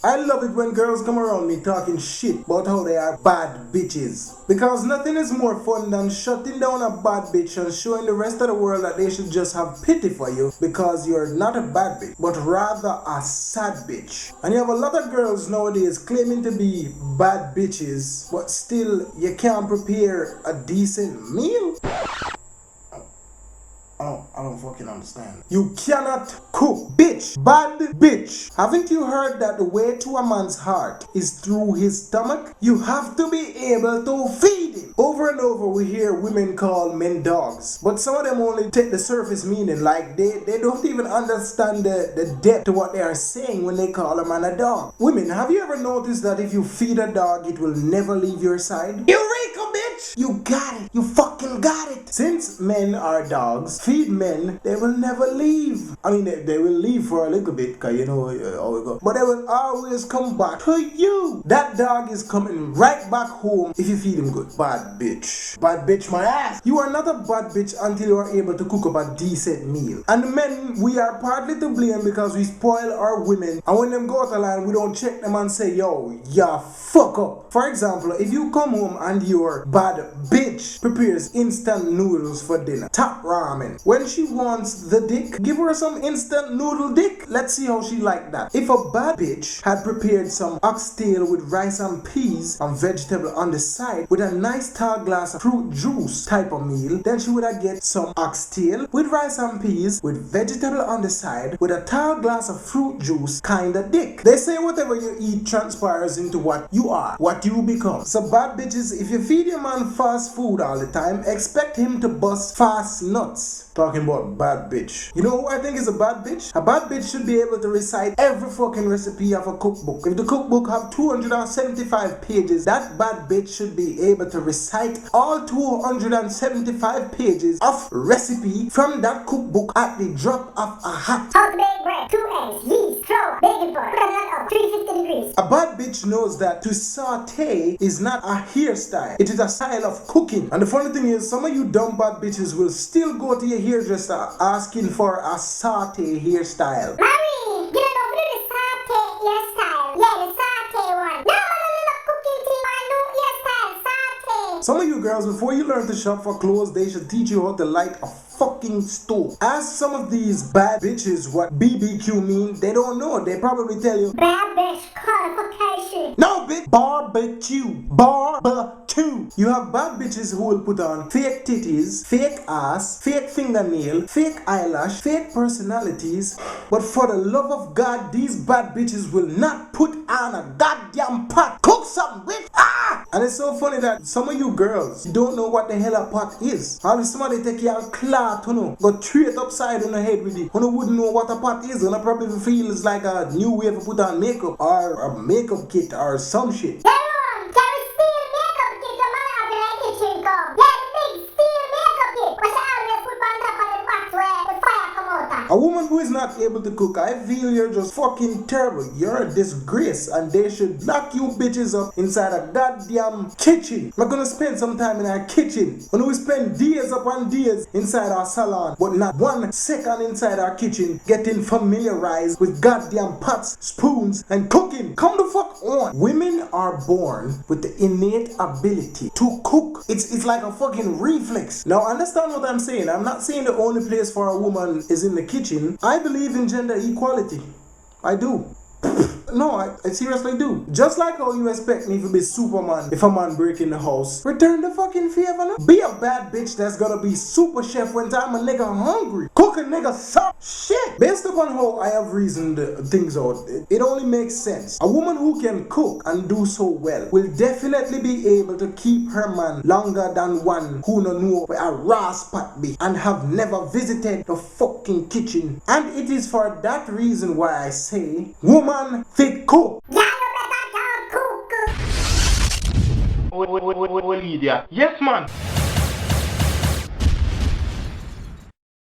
I love it when girls come around me talking shit about how they are bad bitches. Because nothing is more fun than shutting down a bad bitch and showing the rest of the world that they should just have pity for you because you're not a bad bitch, but rather a sad bitch. And you have a lot of girls nowadays claiming to be bad bitches, but still you can't prepare a decent meal? I don't fucking understand. You cannot cook, bitch. Bad bitch. Haven't you heard that the way to a man's heart is through his stomach? You have to be able to feed him. Over and over we hear women call men dogs, but some of them only take the surface meaning, like they don't even understand the depth to what they are saying when they call a man a dog. Women, have you ever noticed that if you feed a dog, it will never leave your side? Eureka, bitch! You got it. You fucking got it. Since men are dogs, feed men, they will never leave. I mean, they will leave for a little bit, cause you know how it goes. But they will always come back to you. That dog is coming right back home if you feed him good. Bad bitch. Bad bitch my ass. You are not a bad bitch until you are able to cook up a decent meal. And the men, we are partly to blame because we spoil our women. And when them go out of line, we don't check them and say, yo, yeah, fuck up. For example, if you come home and your bad bitch prepares instant noodles for dinner, top ramen. When she wants the dick, give her some instant noodle dick. Let's see how she like that. If a bad bitch had prepared some oxtail with rice and peas and vegetable on the side with a nice tall glass of fruit juice type of meal, then she would have get some oxtail with rice and peas with vegetable on the side with a tall glass of fruit juice kind of dick. They say whatever you eat transpires into what you are, what you become. So bad bitches, if you feed your man fast food all the time, expect him to bust fast nuts. Talking about bad bitch. You know who I think is a bad bitch? A bad bitch should be able to recite every fucking recipe of a cookbook. If the cookbook have 275 pages, that bad bitch should be able to recite all 275 pages of recipe from that cookbook at the drop of a hat. How to make bread, 2 eggs, yeast, flour, baking powder, put a lot of 350 degrees. A bad bitch knows that to saute is not a hairstyle. It is a style of cooking. And the funny thing is, some of you dumb bad bitches will still go to your hairdresser asking for a saute hairstyle. Mommy, you don't know the saute hairstyle. Yeah, the saute one. No, cooking tea, my new hairstyle, saute. Some of you girls, before you learn to shop for clothes, they should teach you how to light a fucking stove. Ask some of these bad bitches what BBQ mean. They don't know. They probably tell you bad bitch qualification. No, bitch. Barbecue. Barbecue. You have bad bitches who will put on fake titties, fake ass, fake fingernail, fake eyelash, fake personalities. But for the love of God, these bad bitches will not put on a goddamn pot. Cook something, bitch. Ah! And it's so funny that some of you girls don't know what the hell a pot is. How if somebody take your cloth, you know, go straight upside on the head with it, you wouldn't know what a pot is, and I probably feel it's like a new way to put on makeup or a makeup kit or some shit. Everyone, can we steal makeup kit? The man out in the kitchen come. Yeah, the big steel makeup kit. But she always put on top of the box where the fire come out. A woman who is not able to cook, I feel you're just fucking terrible. You're a disgrace, and they should lock you bitches up inside a goddamn kitchen. We're gonna spend some time in our kitchen. When we spend days upon days inside our salon, but not 1 second inside our kitchen getting familiarized with goddamn pots, spoons, and cooking. Come the fuck on. Women are born with the innate ability to cook. It's like a fucking reflex. Now understand what I'm saying. I'm not saying the only place for a woman is in the kitchen. I believe in gender equality. I do. No, I seriously do. Just like how you expect me to be Superman if a man break in the house. Return the fucking favor, no? Be a bad bitch that's gonna be super chef when time a nigga hungry. Cook a nigga some shit. Based upon how I have reasoned things out, it only makes sense. A woman who can cook and do so well will definitely be able to keep her man longer than one who no know where a raw spot be and have never visited the fucking kitchen. And it is for that reason why I say, woman, fit cook. Yeah, you better don't cook. Well, idiot. Yes, man.